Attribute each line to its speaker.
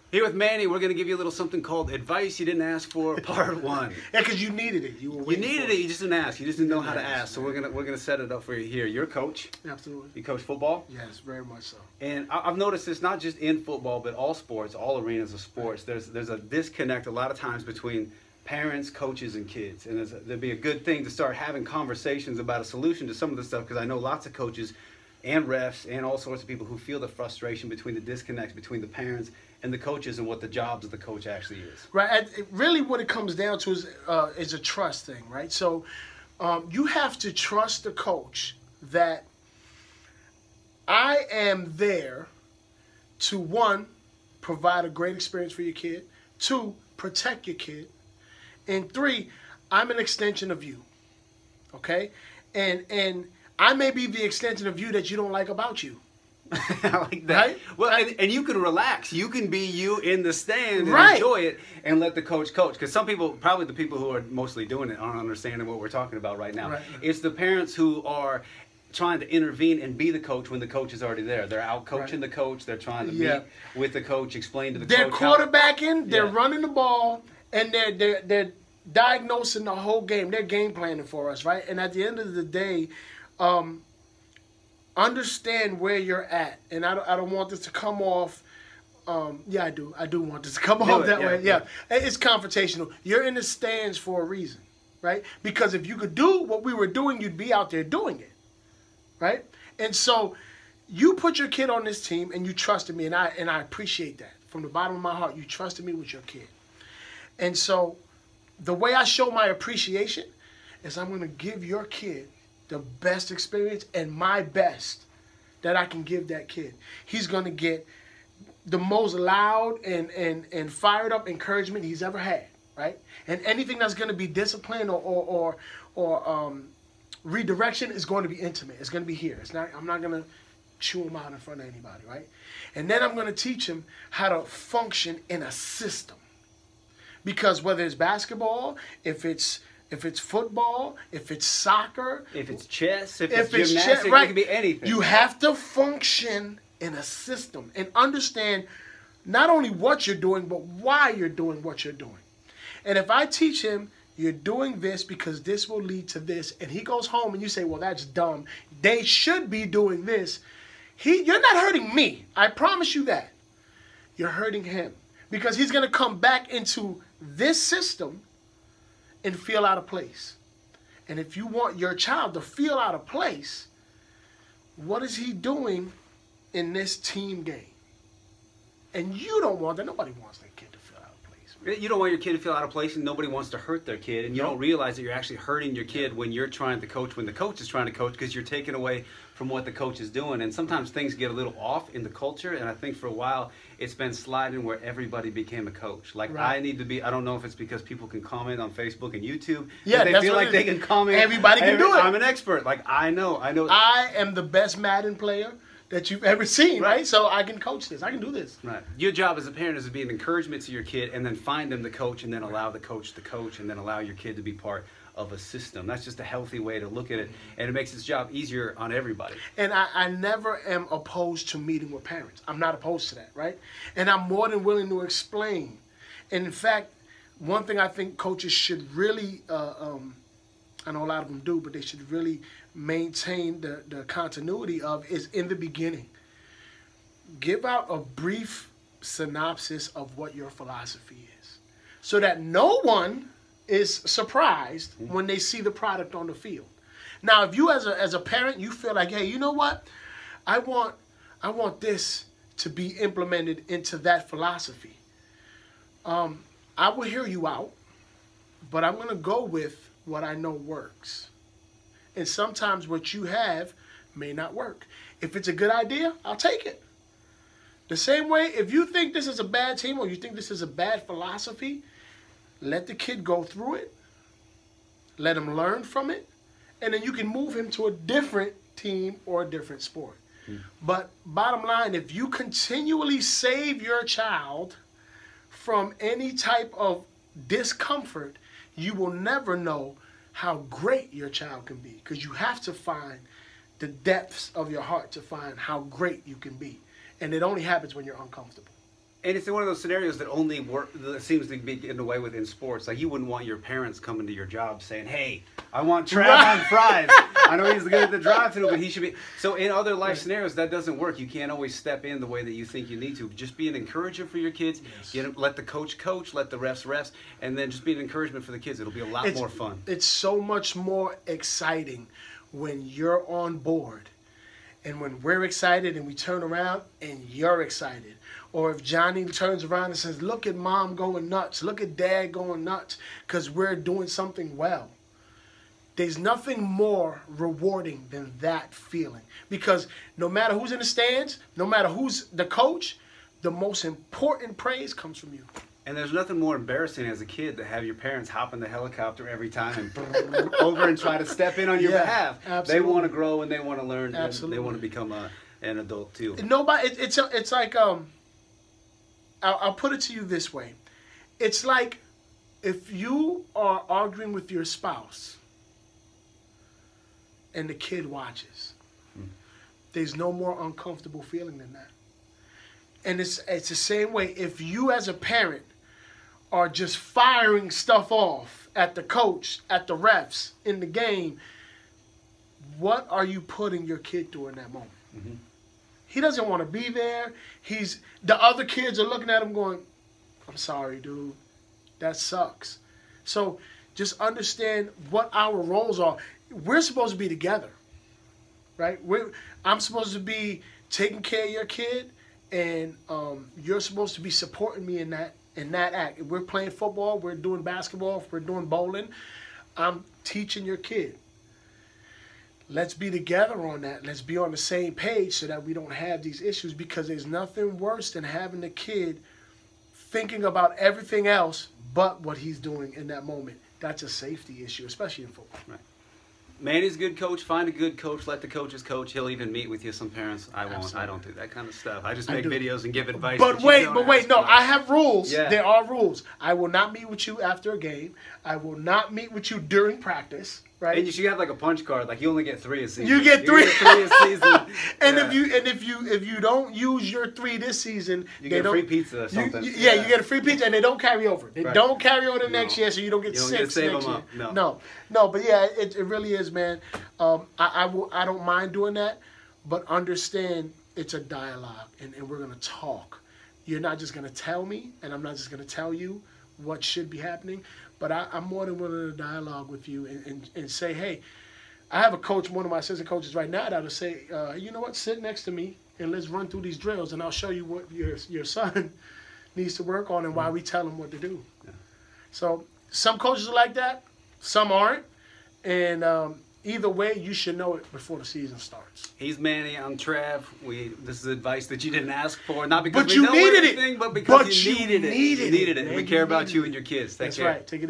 Speaker 1: Here with Manny, we're going to give you a little something called Advice You Didn't Ask For, Part 1.
Speaker 2: Yeah, because you needed it. You
Speaker 1: needed it, you just didn't ask. You just didn't know how to ask. So we're gonna set it up for you here. You're a coach.
Speaker 2: Absolutely.
Speaker 1: You coach football?
Speaker 2: Yes, very much so.
Speaker 1: And I've noticed this not just in football, but all sports, all arenas of sports. There's a disconnect a lot of times between parents, coaches, and kids. And there'd be a good thing to start having conversations about a solution to some of this stuff, because I know lots of coaches and refs and all sorts of people who feel the frustration between the disconnects between the parents and the coaches and what the jobs of the coach actually is.
Speaker 2: Right. Really what it comes down to is a trust thing, right? So you have to trust the coach that I am there to, one, provide a great experience for your kid, two, protect your kid, and three, I'm an extension of you, okay? And I may be the extension of you that you don't like about you.
Speaker 1: I like that.
Speaker 2: Right?
Speaker 1: Well, and you can relax. You can be you in the stand and
Speaker 2: Right.
Speaker 1: enjoy it and let the coach coach. Because some people, probably the people who are mostly doing it, aren't understanding what we're talking about right now.
Speaker 2: Right.
Speaker 1: It's the parents who are trying to intervene and be the coach when the coach is already there. They're out coaching the coach. They're trying to meet with the coach, explain to the
Speaker 2: they're
Speaker 1: coach.
Speaker 2: They're quarterbacking, they're running the ball, and they're diagnosing the whole game. They're game planning for us, right? And at the end of the day, understand where you're at. And I don't want this to come off. Yeah, I do. I do want this to come off that way. Yeah. It's confrontational. You're in the stands for a reason, right? Because if you could do what we were doing, you'd be out there doing it, right? And so you put your kid on this team and you trusted me, and I appreciate that. From the bottom of my heart, you trusted me with your kid. And so the way I show my appreciation is I'm going to give your kid the best experience and my best that I can give that kid. He's going to get the most loud and fired up encouragement he's ever had, right? And anything that's going to be discipline or redirection is going to be intimate. It's going to be here. I'm not going to chew him out in front of anybody, right? And then I'm going to teach him how to function in a system. Because whether it's basketball, if it's football, if it's soccer,
Speaker 1: if it's chess, if it's gymnastics,
Speaker 2: right,
Speaker 1: it can be anything.
Speaker 2: You have to function in a system and understand not only what you're doing, but why you're doing what you're doing. And if I teach him, you're doing this because this will lead to this, and he goes home and you say, well, that's dumb. They should be doing this. You're not hurting me. I promise you that. You're hurting him because he's going to come back into this system and feel out of place. And if you want your child to feel out of place, what is he doing in this team game? And you don't want that. Nobody wants their kid to feel out of place.
Speaker 1: You don't want your kid to feel out of place, and nobody wants to hurt their kid. And you don't realize that you're actually hurting your kid when you're trying to coach, when the coach is trying to coach, because you're taking away from what the coach is doing. And sometimes things get a little off in the culture, and I think for a while it's been sliding where everybody became a coach. Like, I need to be, I don't know if it's because people can comment on Facebook and YouTube.
Speaker 2: Yeah,
Speaker 1: they feel like they can comment.
Speaker 2: Everybody can do it.
Speaker 1: I'm an expert. Like, I know.
Speaker 2: I am the best Madden player that you've ever seen, right? So I can coach this. I can do this.
Speaker 1: Right. Your job as a parent is to be an encouragement to your kid, and then find them the coach, and then allow the coach to coach, and then allow your kid to be part of a system. That's just a healthy way to look at it, and it makes his job easier on everybody.
Speaker 2: And I never am opposed to meeting with parents. I'm not opposed to that, right? And I'm more than willing to explain. And in fact, one thing I think coaches should really, I know a lot of them do, but they should really maintain the continuity of is in the beginning. Give out a brief synopsis of what your philosophy is so that no one is surprised when they see the product on the field. Now, if you as a parent, you feel like, hey, you know what? I want this to be implemented into that philosophy. I will hear you out, but I'm going to go with what I know works. And sometimes what you have may not work. If it's a good idea, I'll take it. The same way, if you think this is a bad team or you think this is a bad philosophy, let the kid go through it. Let him learn from it. And then you can move him to a different team or a different sport. But bottom line, if you continually save your child from any type of discomfort, you will never know how great your child can be, because you have to find the depths of your heart to find how great you can be. And it only happens when you're uncomfortable.
Speaker 1: And it's one of those scenarios that only work, that seems to be getting away with in sports. Like, you wouldn't want your parents coming to your job saying, "Hey, I want Trav on fries. I know he's good at the drive-thru, but he should be." So in other life scenarios, that doesn't work. You can't always step in the way that you think you need to. Just be an encourager for your kids. Let the coach coach, let the refs, and then just be an encouragement for the kids. It'll be a lot more fun.
Speaker 2: It's so much more exciting when you're on board. And when we're excited and we turn around and you're excited. Or if Johnny turns around and says, "Look at mom going nuts. Look at dad going nuts," because we're doing something well. There's nothing more rewarding than that feeling. Because no matter who's in the stands, no matter who's the coach, the most important praise comes from you.
Speaker 1: And there's nothing more embarrassing as a kid to have your parents hop in the helicopter every time and over and try to step in on your behalf.
Speaker 2: Absolutely.
Speaker 1: They want to grow and they want to learn.
Speaker 2: Absolutely.
Speaker 1: And they want to become an adult too.
Speaker 2: Nobody. It's like I'll put it to you this way. It's like if you are arguing with your spouse and the kid watches. There's no more uncomfortable feeling than that. And it's the same way. If you as a parent are just firing stuff off at the coach, at the refs, in the game, what are you putting your kid through in that moment? Mm-hmm. He doesn't want to be there. The other kids are looking at him going, "I'm sorry, dude. That sucks." So just understand what our roles are. We're supposed to be together, right? I'm supposed to be taking care of your kid, and you're supposed to be supporting me in that act. If we're playing football, we're doing basketball, if we're doing bowling, I'm teaching your kid. Let's be together on that. Let's be on the same page so that we don't have these issues, because there's nothing worse than having a kid thinking about everything else but what he's doing in that moment. That's a safety issue, especially in football.
Speaker 1: Right. Manny's a good coach. Find a good coach. Let the coaches coach. He'll even meet with you. Some parents, I won't.
Speaker 2: Absolutely.
Speaker 1: I don't do that kind of stuff. I just make videos and give advice.
Speaker 2: But wait, no, I have rules.
Speaker 1: Yeah.
Speaker 2: There are rules. I will not meet with you after a game. I will not meet with you during practice. Right?
Speaker 1: And you should have like a punch card. Like, you only get 3 a season.
Speaker 2: You get 3
Speaker 1: a season.
Speaker 2: And if you don't use your 3 this season,
Speaker 1: you get a free pizza or something.
Speaker 2: You get a free pizza, and they don't carry over. They don't carry over the next year, so you don't get 6
Speaker 1: get to save
Speaker 2: next
Speaker 1: them
Speaker 2: year.
Speaker 1: up.
Speaker 2: No, but yeah, it really is, man. I don't mind doing that, but understand it's a dialogue, and we're gonna talk. You're not just gonna tell me, and I'm not just gonna tell you what should be happening, but I'm more than willing to dialogue with you and say, hey, I have a coach, one of my assistant coaches right now, that'll say, you know what, sit next to me and let's run through these drills, and I'll show you what your son needs to work on and why we tell him what to do. Yeah. So some coaches are like that, some aren't, and either way, you should know it before the season starts.
Speaker 1: He's Manny. I'm Trav. This is advice that you didn't ask for, not because
Speaker 2: but we know
Speaker 1: everything,
Speaker 2: it.
Speaker 1: but because
Speaker 2: you
Speaker 1: needed it. You needed it.
Speaker 2: Man,
Speaker 1: We care about you and your kids. Take care.
Speaker 2: That's right. Take it.